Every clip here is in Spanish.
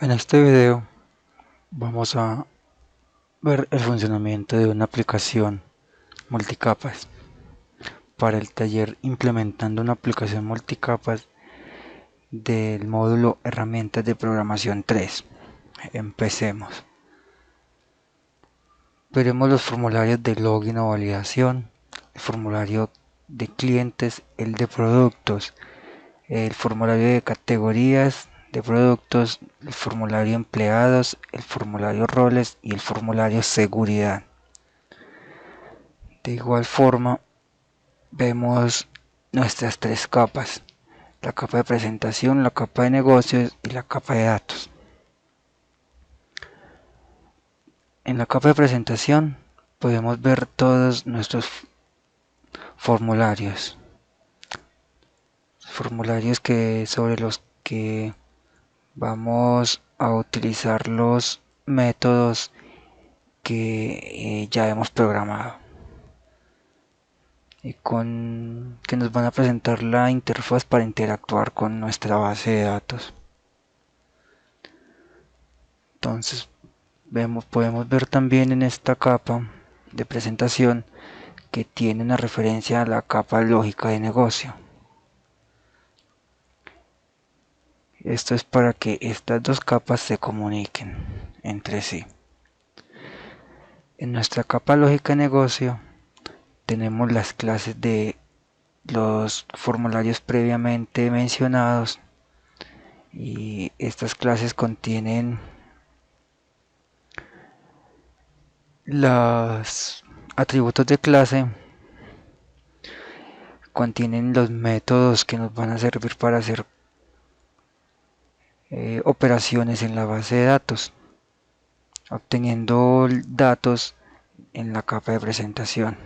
En este video vamos a ver el funcionamiento de una aplicación multicapas. Para el taller implementando una aplicación multicapas del módulo herramientas de programación 3. Empecemos. Veremos los formularios de login o validación, el formulario de clientes, el de productos, el formulario de categorías de productos, el formulario empleados, el formulario roles y el formulario seguridad. De igual forma, vemos nuestras tres capas: la capa de presentación, la capa de negocios y la capa de datos. En la capa de presentación podemos ver todos nuestros formularios sobre los que vamos a utilizar los métodos que ya hemos programado y que nos van a presentar la interfaz para interactuar con nuestra base de datos. Entonces podemos ver también en esta capa de presentación que tiene una referencia a la capa lógica de negocio. Esto es para que estas dos capas se comuniquen entre sí. En nuestra capa lógica de negocio tenemos las clases de los formularios previamente mencionados, y estas clases contienen los atributos de clase, contienen los métodos que nos van a servir para hacer operaciones en la base de datos, obteniendo datos en la capa de presentación.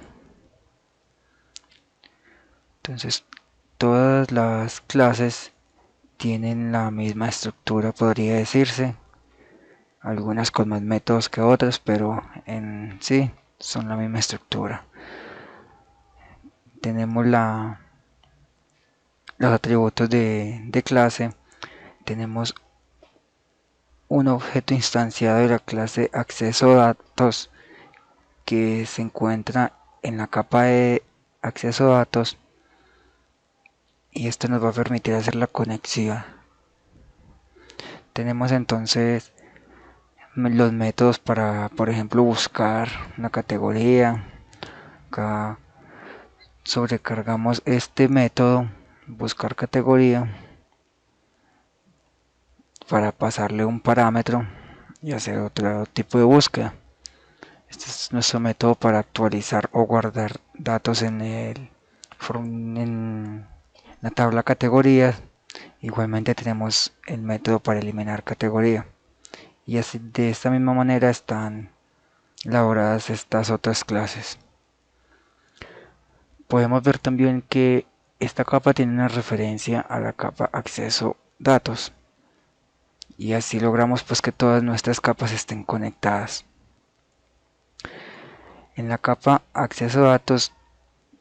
Entonces, todas las clases tienen la misma estructura, podría decirse, algunas con más métodos que otras, pero en sí son la misma estructura. Tenemos los atributos de clase. Tenemos un objeto instanciado de la clase acceso datos que se encuentra en la capa de acceso datos, y esto nos va a permitir hacer la conexión. Tenemos entonces los métodos para, por ejemplo, buscar una categoría. Acá sobrecargamos este método buscar categoría para pasarle un parámetro y hacer otro tipo de búsqueda. Este es nuestro método para actualizar o guardar datos en la tabla categorías. Igualmente tenemos el método para eliminar categoría, y así de esta misma manera están elaboradas estas otras clases. Podemos ver también que esta capa tiene una referencia a la capa acceso datos, y así logramos pues que todas nuestras capas estén conectadas. En la capa acceso datos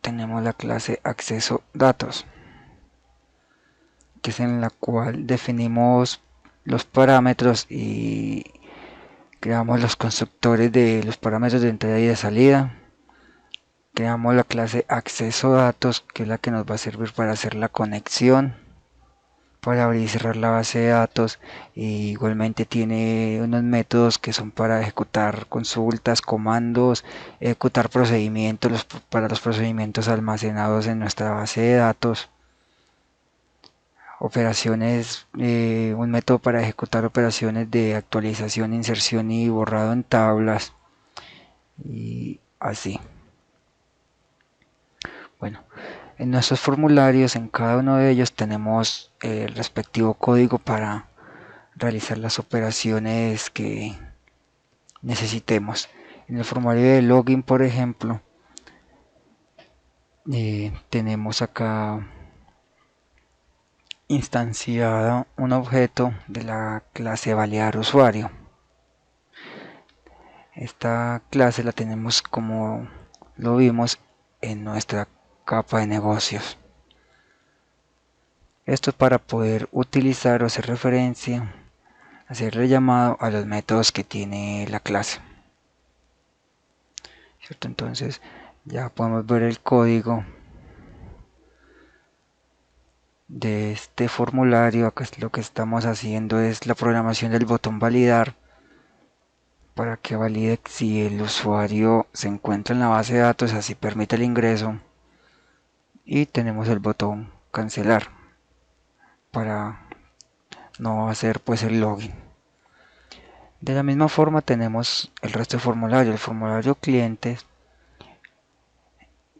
tenemos la clase acceso datos, que es en la cual definimos los parámetros y creamos los constructores de los parámetros de entrada y de salida. Creamos la clase acceso datos, que es la que nos va a servir para hacer la conexión, para abrir y cerrar la base de datos. Y igualmente tiene unos métodos que son para ejecutar consultas, comandos, ejecutar procedimientos para los procedimientos almacenados en nuestra base de datos. Operaciones, un método para ejecutar operaciones de actualización, inserción y borrado en tablas, y así. Bueno, en nuestros formularios, en cada uno de ellos tenemos el respectivo código para realizar las operaciones que necesitemos. En el formulario de login, por ejemplo, tenemos acá instanciado un objeto de la clase validar usuario. Esta clase la tenemos, como lo vimos, en nuestra capa de negocios. Esto es para poder utilizar o hacer referencia hacerle llamado a los métodos que tiene la clase, ¿cierto? Entonces ya podemos ver el código de este formulario. Acá lo que estamos haciendo es la programación del botón validar para que valide si el usuario se encuentra en la base de datos, así permite el ingreso, y tenemos el botón cancelar para no hacer pues el login. De la misma forma tenemos el resto del formulario. El formulario clientes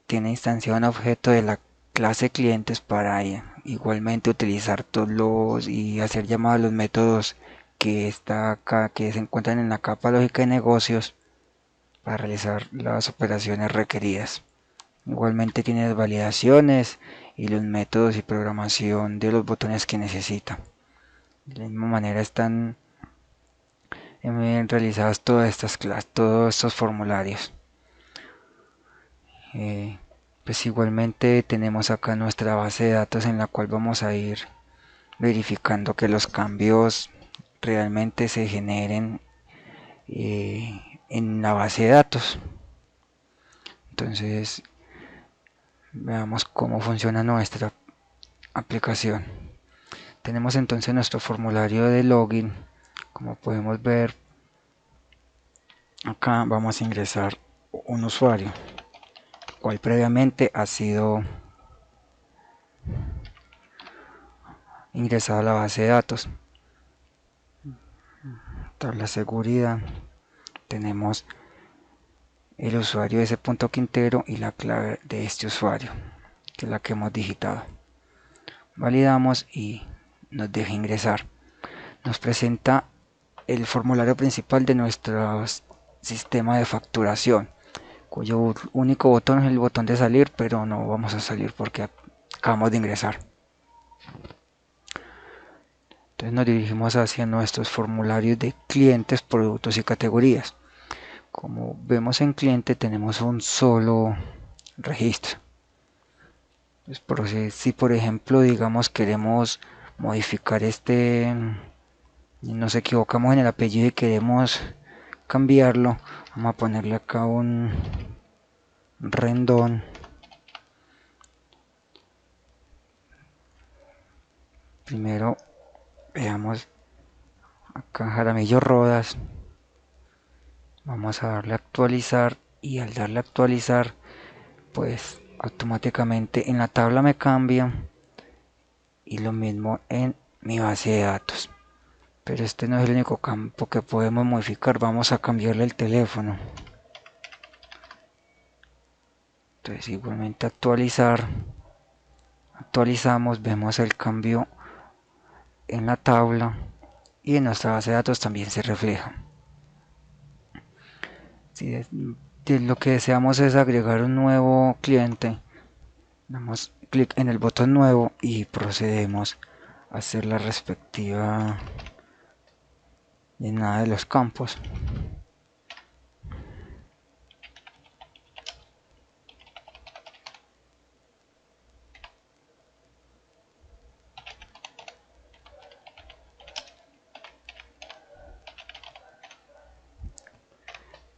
tiene instanciado un objeto de la clase clientes para igualmente utilizar todos los y hacer llamadas a los métodos que está acá, que se encuentran en la capa lógica de negocios, para realizar las operaciones requeridas. Igualmente tiene validaciones y los métodos y programación de los botones que necesita. De la misma manera están realizadas todas estas clases, todos estos formularios. Pues igualmente tenemos acá nuestra base de datos en la cual vamos a ir verificando que los cambios realmente se generen en la base de datos. Entonces veamos cómo funciona nuestra aplicación. Tenemos entonces nuestro formulario de login. Como podemos ver, acá vamos a ingresar un usuario, cual previamente ha sido ingresado a la base de datos. Tabla seguridad, tenemos el usuario de ese punto Quintero y la clave de este usuario, que es la que hemos digitado. Validamos y nos deja ingresar. Nos presenta el formulario principal de nuestro sistema de facturación, cuyo único botón es el botón de salir, pero no vamos a salir porque acabamos de ingresar. Entonces nos dirigimos hacia nuestros formularios de clientes, productos y categorías. Como vemos en cliente tenemos un solo registro. Pues si por ejemplo digamos queremos modificar nos equivocamos en el apellido y queremos cambiarlo, vamos a ponerle acá un Rendón. Primero veamos acá Jaramillo Rodas, vamos a darle a actualizar, y al darle a actualizar pues automáticamente en la tabla me cambia, y lo mismo en mi base de datos. Pero este no es el único campo que podemos modificar, vamos a cambiarle el teléfono. Entonces igualmente actualizamos, vemos el cambio en la tabla y en nuestra base de datos también se refleja. Si lo que deseamos es agregar un nuevo cliente, damos clic en el botón nuevo y procedemos a hacer la respectiva llenada de los campos.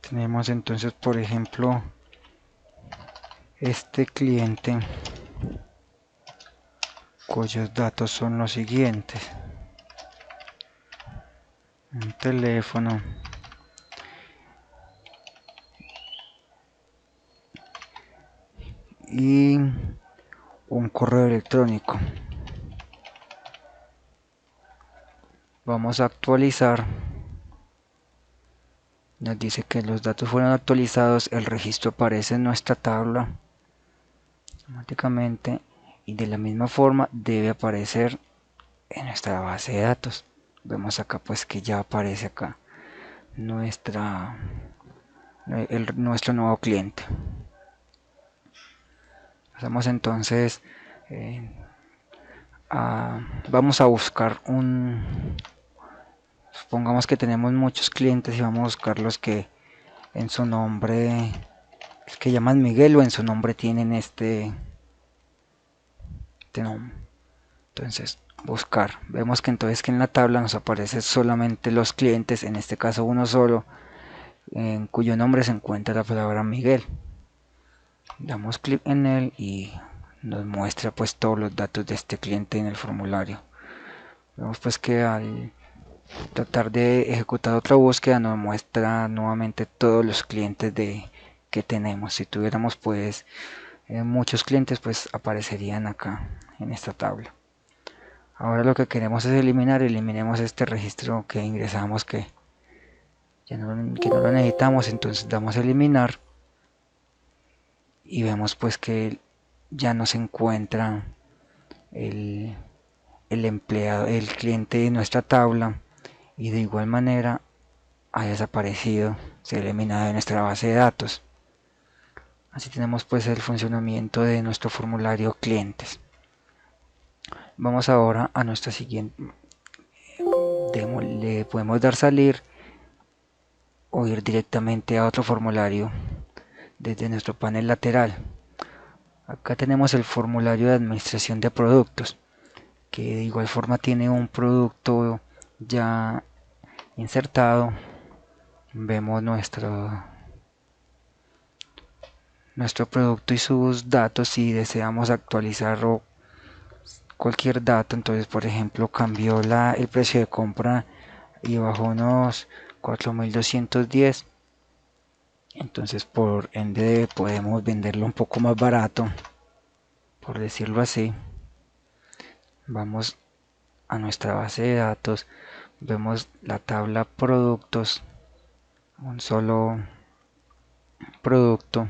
Tenemos entonces, por ejemplo, este cliente cuyos datos son los siguientes: un teléfono y un correo electrónico. Vamos a actualizar, nos dice que los datos fueron actualizados, el registro aparece en nuestra tabla automáticamente, y de la misma forma debe aparecer en nuestra base de datos. Vemos acá pues que ya aparece acá nuestro nuevo cliente. Pasamos entonces vamos a buscar supongamos que tenemos muchos clientes y vamos a buscar los que en su nombre, que llaman Miguel, o en su nombre tienen este nombre. Entonces buscar. Vemos que entonces que en la tabla nos aparecen solamente los clientes, en este caso uno solo, en cuyo nombre se encuentra la palabra Miguel. Damos clic en él y nos muestra pues todos los datos de este cliente en el formulario. Vemos pues que al tratar de ejecutar otra búsqueda nos muestra nuevamente todos los clientes que tenemos. Si tuviéramos pues muchos clientes, pues aparecerían acá en esta tabla. Ahora lo que queremos es eliminemos este registro que ingresamos que no lo necesitamos. Entonces damos a eliminar y vemos pues que ya no se encuentra el empleado, el cliente de nuestra tabla, y de igual manera ha desaparecido, se ha eliminado de nuestra base de datos. Así tenemos pues el funcionamiento de nuestro formulario clientes. Vamos ahora a nuestra siguiente. Le podemos dar salir o ir directamente a otro formulario desde nuestro panel lateral. Acá tenemos el formulario de administración de productos, que de igual forma tiene un producto ya insertado. Vemos nuestro producto y sus datos. Si deseamos actualizar cualquier dato, entonces por ejemplo cambió el precio de compra y bajó unos 4.210, entonces por ende podemos venderlo un poco más barato, por decirlo así. Vamos a nuestra base de datos, vemos la tabla productos, un solo producto,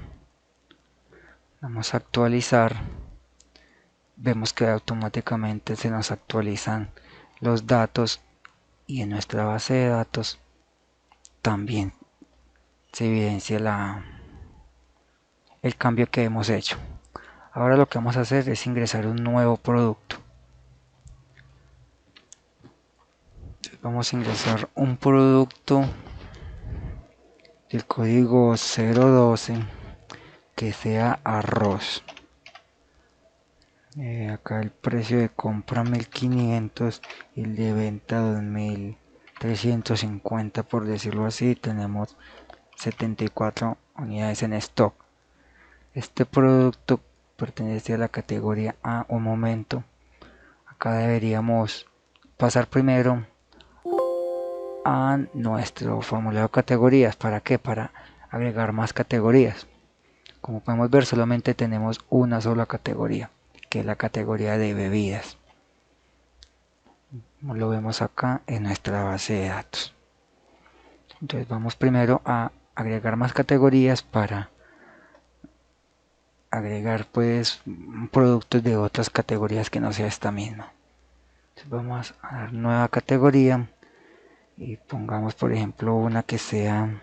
vamos a actualizar, vemos que automáticamente se nos actualizan los datos y en nuestra base de datos también se evidencia el cambio que hemos hecho. Ahora lo que vamos a hacer es ingresar un nuevo producto. Vamos a ingresar un producto del código 012 que sea arroz. Acá el precio de compra 1500 y el de venta 2350, por decirlo así. Tenemos 74 unidades en stock. Este producto pertenece a la categoría A. Un momento, acá deberíamos pasar primero a nuestro formulario de categorías. ¿Para qué? Para agregar más categorías. Como podemos ver, solamente tenemos una sola categoría, que es la categoría de bebidas. Lo vemos acá en nuestra base de datos. Entonces vamos primero a agregar más categorías para agregar pues productos de otras categorías que no sea esta misma. Entonces vamos a dar nueva categoría y pongamos por ejemplo una que sea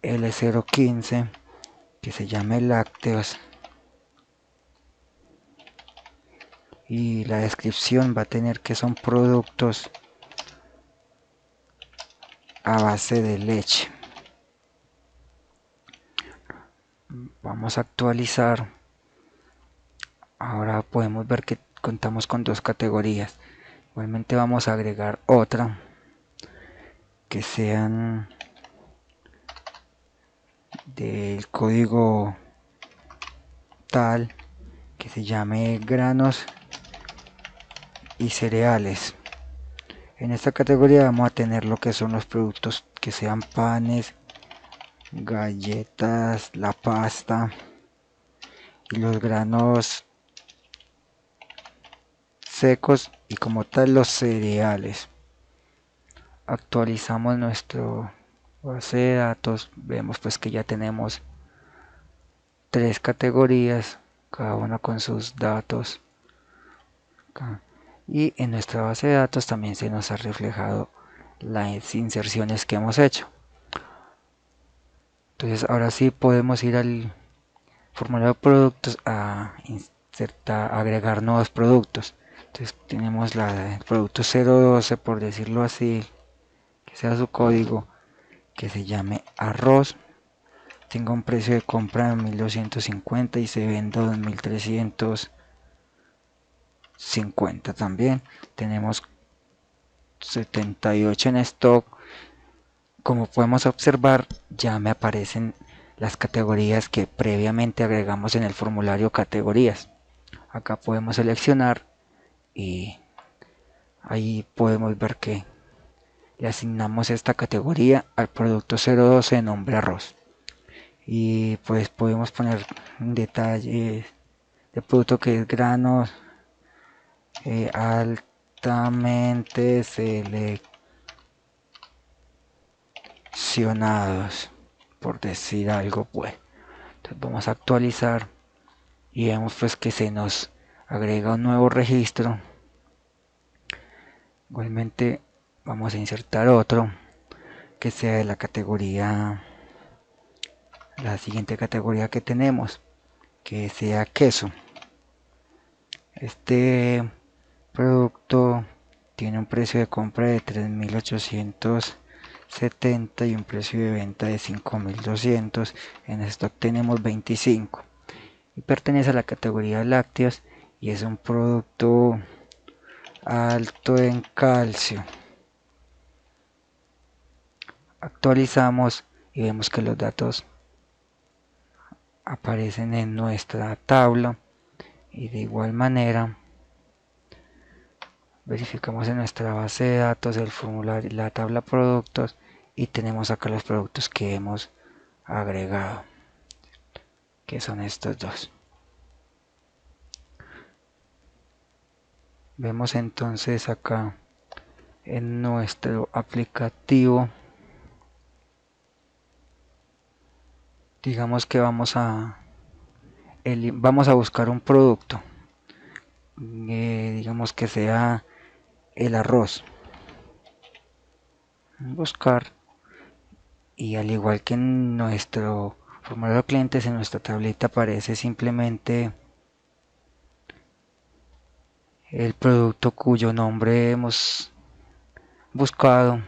L015, que se llame lácteos, y la descripción va a tener que son productos a base de leche. Vamos a actualizar. Ahora podemos ver que contamos con dos categorías. Igualmente vamos a agregar otra que sean del código tal, que se llame granos y cereales. En esta categoría vamos a tener lo que son los productos que sean panes, galletas, la pasta y los granos secos y como tal los cereales. Actualizamos nuestro base de datos, vemos pues que ya tenemos tres categorías, cada una con sus datos acá. Y en nuestra base de datos también se nos ha reflejado las inserciones que hemos hecho. Entonces ahora sí podemos ir al formulario de productos a insertar, agregar nuevos productos. Entonces tenemos el producto 012, por decirlo así, que sea su código, que se llame arroz, tenga un precio de compra de 1250 y se venda 2300 50 también. Tenemos 78 en stock. Como podemos observar, ya me aparecen las categorías que previamente agregamos en el formulario categorías. Acá podemos seleccionar y ahí podemos ver que le asignamos esta categoría al producto 012 de nombre arroz. Y pues podemos poner un detalle de producto que es granos altamente seleccionados, por decir algo. Pues entonces vamos a actualizar y vemos pues que se nos agrega un nuevo registro. Igualmente vamos a insertar otro que sea de la categoría, la siguiente categoría que tenemos, que sea queso. Este producto tiene un precio de compra de 3.870 y un precio de venta de 5.200. En stock tenemos 25 y pertenece a la categoría lácteos y es un producto alto en calcio. Actualizamos y vemos que los datos aparecen en nuestra tabla y de igual manera verificamos en nuestra base de datos el formulario, la tabla productos, y tenemos acá los productos que hemos agregado, que son estos dos. Vemos entonces acá en nuestro aplicativo, digamos que vamos a buscar un producto, digamos que sea el arroz. Buscar, y al igual que en nuestro formulario de clientes, en nuestra tableta aparece simplemente el producto cuyo nombre hemos buscado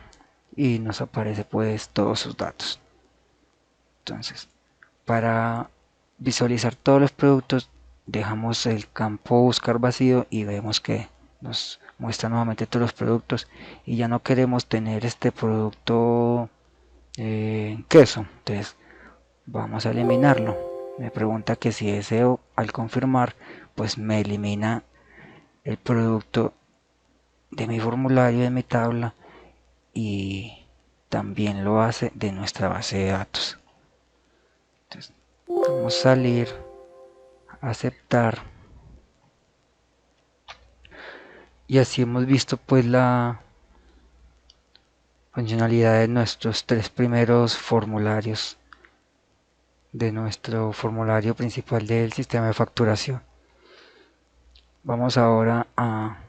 y nos aparece pues todos sus datos. Entonces, para visualizar todos los productos, dejamos el campo buscar vacío y vemos que nos muestra nuevamente todos los productos, y ya no queremos tener este producto queso. Entonces vamos a eliminarlo. Me pregunta que si deseo, al confirmar, pues me elimina el producto de mi formulario, de mi tabla, y también lo hace de nuestra base de datos. Entonces, vamos a salir, aceptar, y así hemos visto pues la funcionalidad de nuestros tres primeros formularios, de nuestro formulario principal del sistema de facturación. Vamos ahora a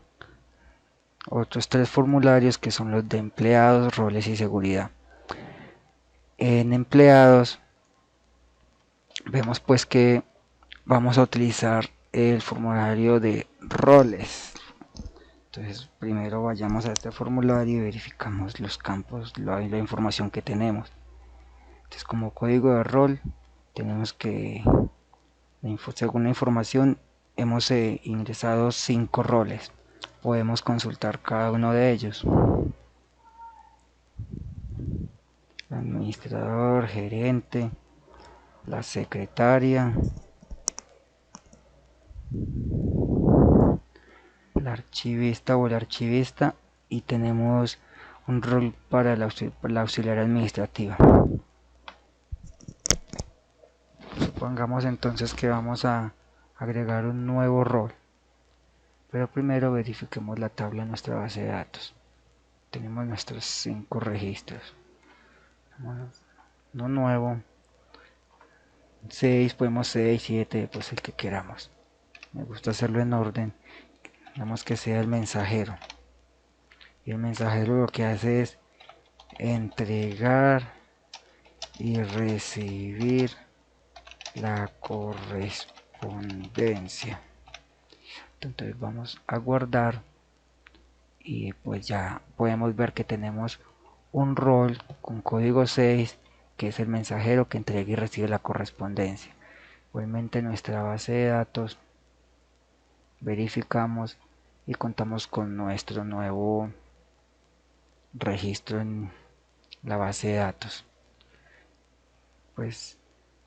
otros tres formularios, que son los de empleados, roles y seguridad. En empleados vemos pues que vamos a utilizar el formulario de roles. Entonces primero vayamos a este formulario y verificamos los campos, la información que tenemos. Entonces, como código de rol tenemos que, según la información, hemos ingresado 5 roles. Podemos consultar cada uno de ellos: el administrador, gerente, la secretaria, la archivista o el archivista, y tenemos un rol para la auxiliar administrativa. Supongamos entonces que vamos a agregar un nuevo rol, pero primero verifiquemos la tabla en nuestra base de datos. Tenemos nuestros 5 registros. No nuevo, 6, podemos 6, 7, pues el que queramos. Me gusta hacerlo en orden. Digamos que sea el mensajero. Y el mensajero lo que hace es entregar y recibir la correspondencia. Entonces vamos a guardar y pues ya podemos ver que tenemos un rol con código 6, que es el mensajero que entrega y recibe la correspondencia. Igualmente en nuestra base de datos verificamos y contamos con nuestro nuevo registro en la base de datos. Pues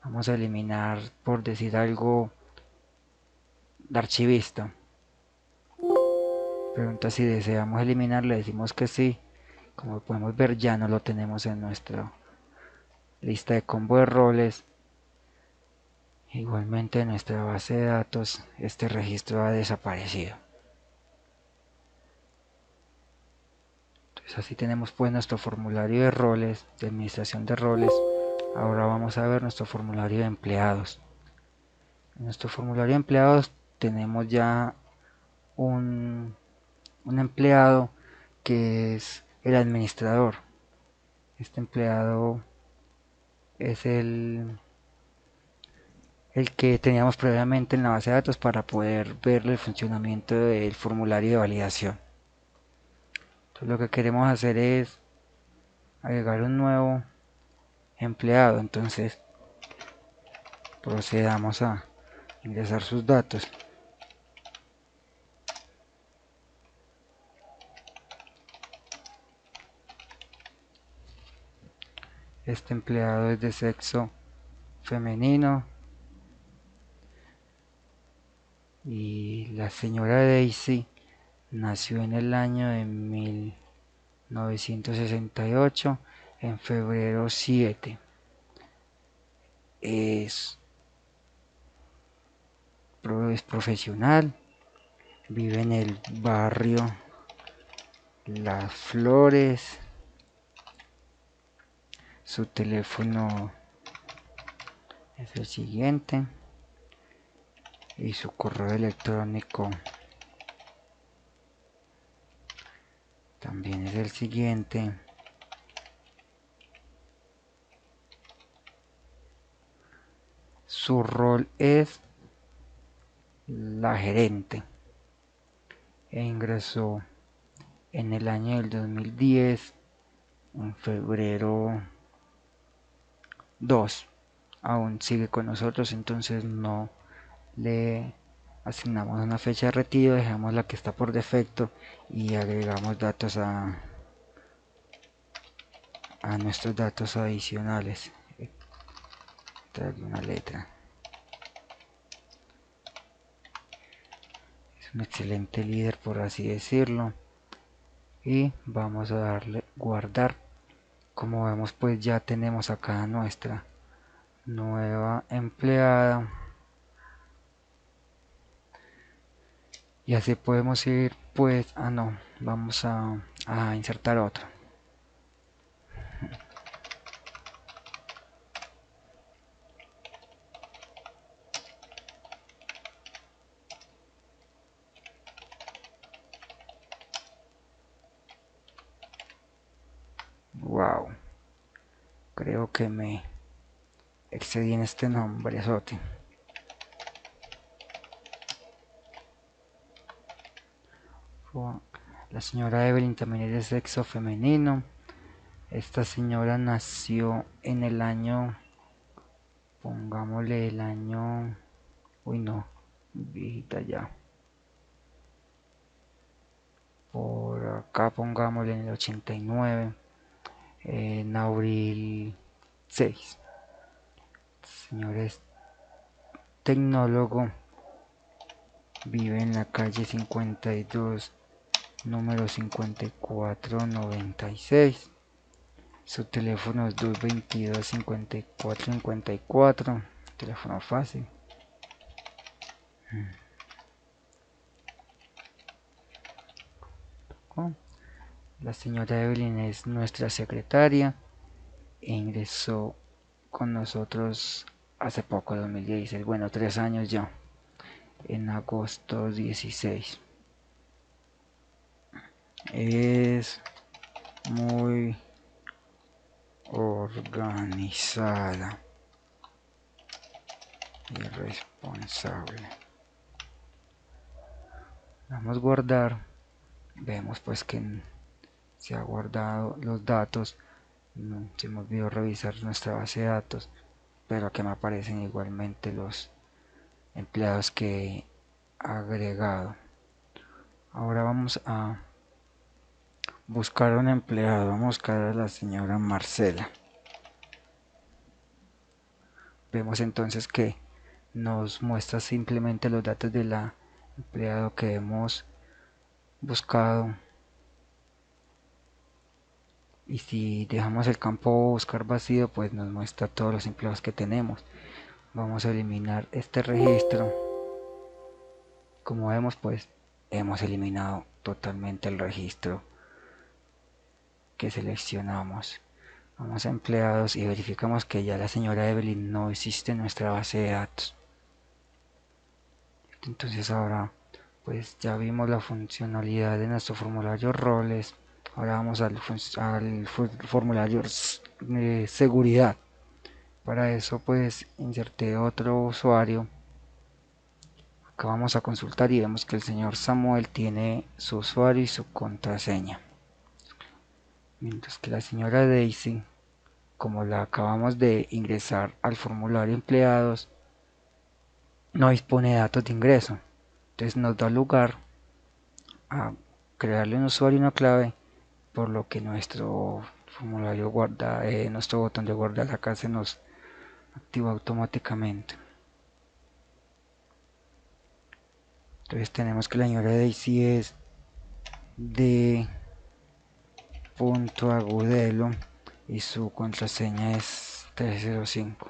vamos a eliminar, por decir algo, la archivista. Pregunta si deseamos eliminar, le decimos que sí. Como podemos ver, ya no lo tenemos en nuestra lista de combo de roles. Igualmente en nuestra base de datos este registro ha desaparecido. Entonces así tenemos pues nuestro formulario de roles, de administración de roles. Ahora vamos a ver nuestro formulario de empleados. En nuestro formulario de empleados tenemos ya un empleado que es el administrador. Este empleado es el que teníamos previamente en la base de datos para poder ver el funcionamiento del formulario de validación. Entonces lo que queremos hacer es agregar un nuevo empleado. Entonces procedamos a ingresar sus datos. Este empleado es de sexo femenino y la señora Daisy nació en el año de 1968 en febrero 7. Es profesional, vive en el barrio Las Flores. Su teléfono es el siguiente y su correo electrónico también es el siguiente. Su rol es la gerente e ingresó en el año del 2010, en febrero 2. Aún sigue con nosotros, entonces no le asignamos una fecha de retiro, dejamos la que está por defecto y agregamos datos a nuestros datos adicionales. Trae una letra. Es un excelente líder, por así decirlo. Y vamos a darle guardar. Como vemos, pues ya tenemos acá nuestra nueva empleada. Y así podemos ir, pues, no, vamos a insertar otro. Wow, creo que me excedí en este nombre, Soti. La señora Evelyn también es de sexo femenino. Esta señora nació en el año, pongámosle el año, uy no, viejita ya. Por acá pongámosle en el 89, en abril 6. Señor es tecnólogo, vive en la calle 52, número 5496. Su teléfono es 222-5454, teléfono fácil. La señora Evelyn es nuestra secretaria e ingresó con nosotros hace poco, 2016, bueno, 3 años ya, en agosto 16. Es muy organizada y responsable. Vamos a guardar. Vemos pues que se ha guardado los datos. No, se me olvidó revisar nuestra base de datos, pero que me aparecen igualmente los empleados que he agregado. Ahora vamos a buscar un empleado. Vamos a buscar a la señora Marcela. Vemos entonces que nos muestra simplemente los datos de la empleado que hemos buscado, y si dejamos el campo buscar vacío, pues nos muestra todos los empleados que tenemos. Vamos a eliminar este registro. Como vemos, pues hemos eliminado totalmente el registro que seleccionamos. Vamos a empleados y verificamos que ya la señora Evelyn no existe en nuestra base de datos. Entonces ahora pues ya vimos la funcionalidad de nuestro formulario roles. Ahora vamos al formulario de seguridad. Para eso pues inserté otro usuario. Acá vamos a consultar y vemos que el señor Samuel tiene su usuario y su contraseña, mientras que la señora Daisy, como la acabamos de ingresar al formulario empleados, no dispone de datos de ingreso. Entonces nos da lugar a crearle un usuario y una clave, por lo que nuestro formulario guarda, nuestro botón de guardar acá se nos activa automáticamente. Entonces tenemos que la señora Daisy es de .agudelo y su contraseña es 305.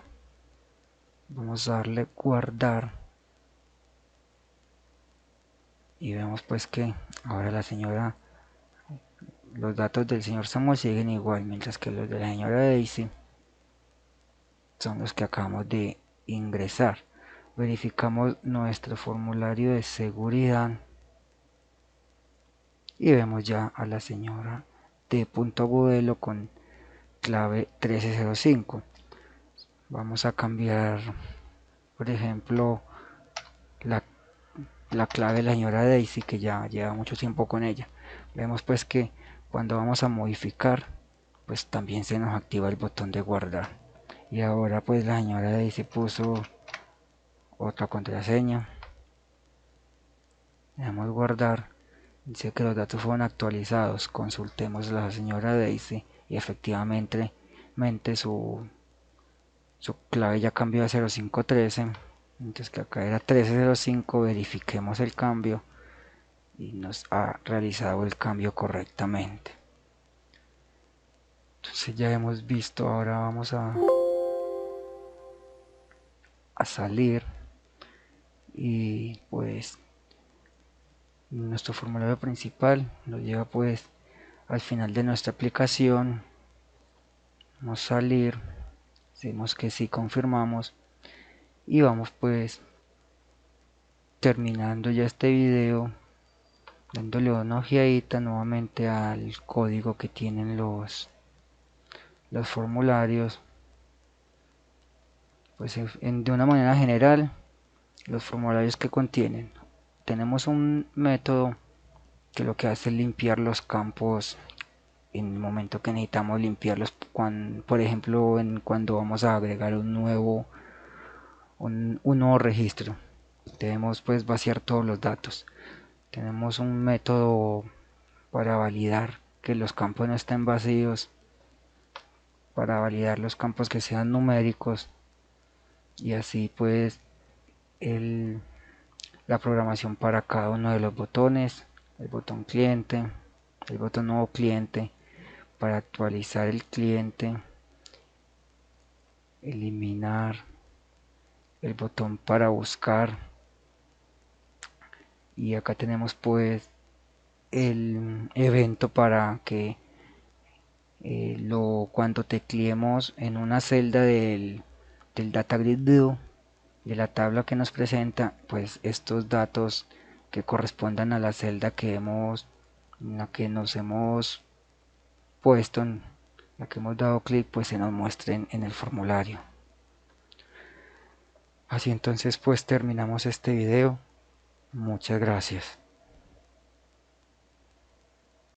Vamos a darle guardar y vemos pues que ahora los datos del señor Samuel siguen igual, mientras que los de la señora Daisy son los que acabamos de ingresar. Verificamos nuestro formulario de seguridad y vemos ya a la señora de .agudelo con clave 1305. Vamos a cambiar, por ejemplo, la clave de la señora Daisy, que ya lleva mucho tiempo con ella. Vemos pues que cuando vamos a modificar, pues también se nos activa el botón de guardar. Y ahora pues la señora Daisy puso otra contraseña. Le damos guardar. Dice que los datos fueron actualizados. Consultemos a la señora Daisy y efectivamente su clave ya cambió a 0513. Entonces que acá era 1305. Verifiquemos el cambio y nos ha realizado el cambio correctamente. Entonces ya hemos visto, ahora vamos a salir y pues nuestro formulario principal nos lleva pues al final de nuestra aplicación. Vamos a salir, decimos que sí, confirmamos y vamos pues terminando ya este video, dándole una ojeadita nuevamente al código que tienen los formularios. Pues de una manera general, los formularios que contienen, tenemos un método que lo que hace es limpiar los campos en el momento que necesitamos limpiarlos, por ejemplo cuando vamos a agregar un nuevo registro. Debemos pues vaciar todos los datos. Tenemos un método para validar que los campos no estén vacíos, para validar los campos que sean numéricos, y así pues la programación para cada uno de los botones, el botón cliente, el botón nuevo cliente, para actualizar el cliente, eliminar, el botón para buscar, y acá tenemos pues el evento para que cuando tecleemos en una celda del data grid view, de la tabla que nos presenta, pues estos datos que correspondan a la celda en la que nos hemos puesto, en la que hemos dado clic, pues se nos muestren en el formulario. Así entonces pues terminamos este video. Muchas gracias.